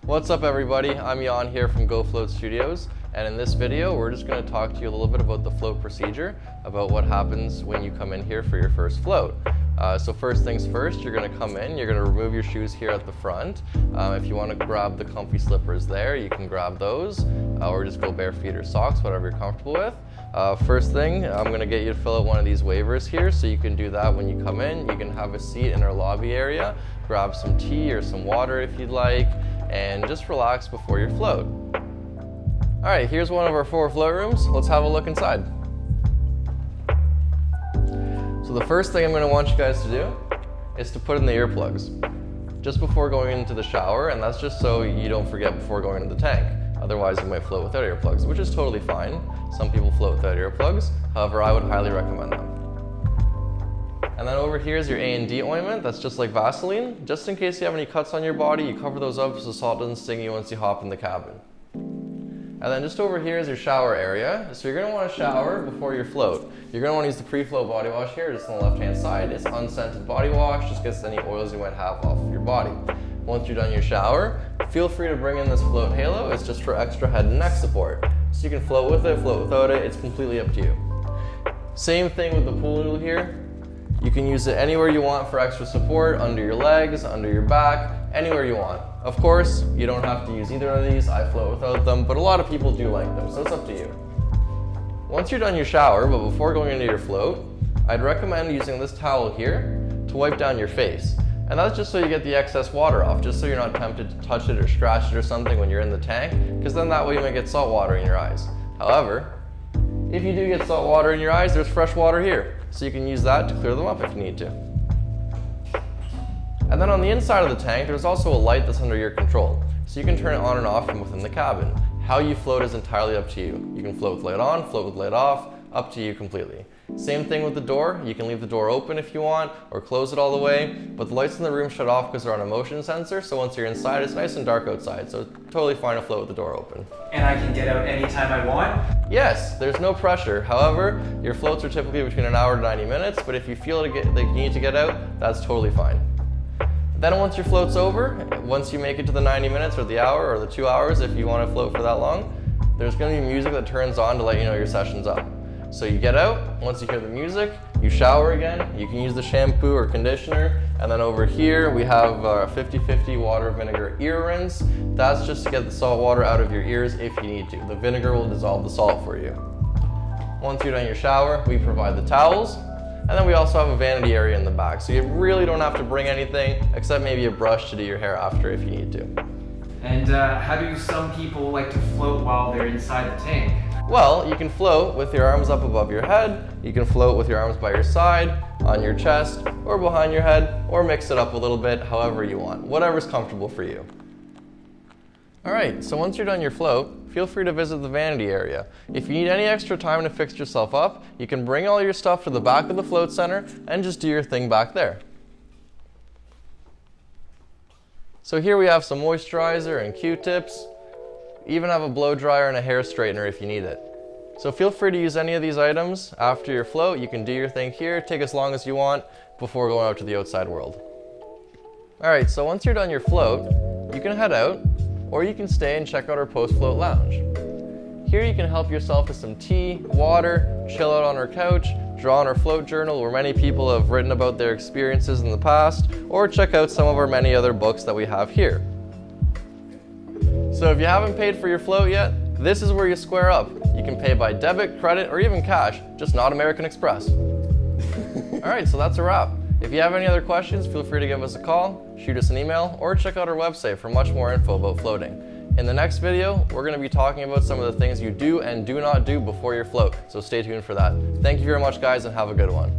What's up everybody, I'm Jan here from GoFloat Studios, and in this video we're just going to talk to you a little bit about the float procedure, about what happens when you come in here for your first float. So first things first, you're going to come in, you're going to remove your shoes here at the front. If you want to grab the comfy slippers there, you can grab those, or just go bare feet or socks, whatever you're comfortable with. First thing, I'm going to get you to fill out one of these waivers here, so you can do that when you come in. You can have a seat in our lobby area, grab some tea or some water if you'd like, and just relax before your float. Alright, here's one of our 4 float rooms. Let's have a look inside. So the first thing I'm going to want you guys to do is to put in the earplugs just before going into the shower, and that's just so you don't forget before going into the tank. Otherwise you might float without earplugs, which is totally fine. Some people float without earplugs, however I would highly recommend them. And then over here is your A&D ointment. That's just like Vaseline. Just in case you have any cuts on your body, you cover those up so the salt doesn't sting you once you hop in the cabin. And then just over here is your shower area. So you're going to want to shower before your float. You're going to want to use the pre-float body wash here, just on the left-hand side. It's unscented body wash, just gets any oils you might have off of your body. Once you're done your shower, feel free to bring in this float halo. It's just for extra head and neck support. So you can float with it, float without it. It's completely up to you. Same thing with the pool noodle here. You can use it anywhere you want for extra support, under your legs, under your back, anywhere you want. Of course, you don't have to use either of these. I float without them, but a lot of people do like them, so it's up to you. Once you're done your shower, but before going into your float, I'd recommend using this towel here to wipe down your face. And that's just so you get the excess water off, just so you're not tempted to touch it or scratch it or something when you're in the tank, because then that way you might get salt water in your eyes. However, if you do get salt water in your eyes, there's fresh water here, so you can use that to clear them up if you need to. And then on the inside of the tank, there's also a light that's under your control, so you can turn it on and off from within the cabin. How you float is entirely up to you. You can float with light on, float with light off, up to you completely. Same thing with the door. You can leave the door open if you want, or close it all the way, but the lights in the room shut off because they're on a motion sensor, so once you're inside, it's nice and dark outside, so totally fine to float with the door open. And I can get out anytime I want? Yes, there's no pressure. However, your floats are typically between an hour to 90 minutes, but if you feel that you need to get out, that's totally fine. Then once your float's over, once you make it to the 90 minutes or the hour or the 2 hours if you want to float for that long, there's going to be music that turns on to let you know your session's up. So you get out, once you hear the music, you shower again, you can use the shampoo or conditioner, and then over here we have 50-50 water vinegar ear rinse. That's just to get the salt water out of your ears if you need to. The vinegar will dissolve the salt for you. Once you're done your shower, we provide the towels, and then we also have a vanity area in the back, so you really don't have to bring anything except maybe a brush to do your hair after if you need to. And how do some people like to float while they're inside the tank? Well, you can float with your arms up above your head, you can float with your arms by your side, on your chest, or behind your head, or mix it up a little bit, however you want, whatever's comfortable for you. Alright, so once you're done your float, feel free to visit the vanity area. If you need any extra time to fix yourself up, you can bring all your stuff to the back of the float center and just do your thing back there. So here we have some moisturizer and Q-tips. Even have a blow dryer and a hair straightener if you need it. So feel free to use any of these items after your float. You can do your thing here, take as long as you want before going out to the outside world. Alright, so once you're done your float, you can head out, or you can stay and check out our post-float lounge. Here you can help yourself with some tea, water, chill out on our couch, draw on our float journal where many people have written about their experiences in the past, or check out some of our many other books that we have here. So if you haven't paid for your float yet, this is where you square up. You can pay by debit, credit, or even cash, just not American Express. Alright, so that's a wrap. If you have any other questions, feel free to give us a call, shoot us an email, or check out our website for much more info about floating. In the next video, we're going to be talking about some of the things you do and do not do before your float, so stay tuned for that. Thank you very much guys, and have a good one.